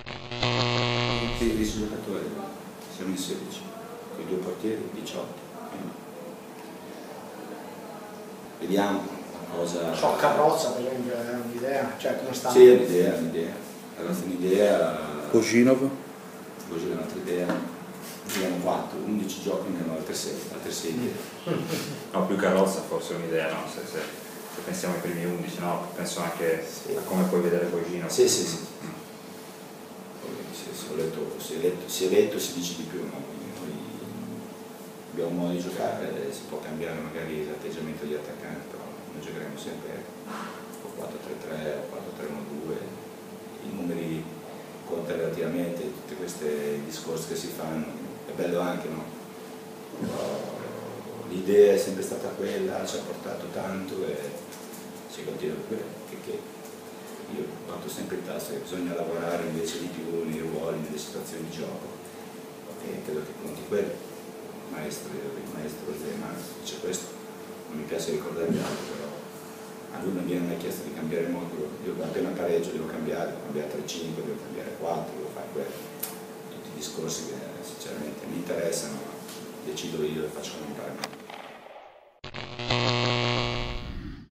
Tutti i giocatori, siamo in 16, con i 2 portieri 18. Vediamo una cosa. So, Carrozza per esempio è un'idea, cioè come sta? Sì, è un'idea. Ragazzi, un'idea. Božinov? Božinov è un'altra idea. Abbiamo 4, 11 giochi ne hanno altre 6 idee. No, più Carrozza forse è un'idea, no? Se pensiamo ai primi 11, no? Penso anche a come puoi vedere Božinov. Sì. Si è letto, si dice di più, no? Noi abbiamo un modo di giocare, si può cambiare magari l'atteggiamento degli attaccanti, però noi giocheremo sempre o 4-3-3 o 4-3-1-2, i numeri contano relativamente, tutti questi discorsi che si fanno, è bello anche, no? L'idea è sempre stata quella, ci ha portato tanto e si continua per quello, io porto sempre il tasto che bisogna lavorare invece di più nei ruoli, nelle situazioni di gioco, e credo che conti quello, il maestro dice questo, non mi piace ricordare gli altri, però a lui non viene mai chiesto di cambiare modulo, io appena pareggio devo cambiare 3-5, devo cambiare 4, devo fare quello, tutti i discorsi che sinceramente mi interessano, decido io e faccio come mi pare.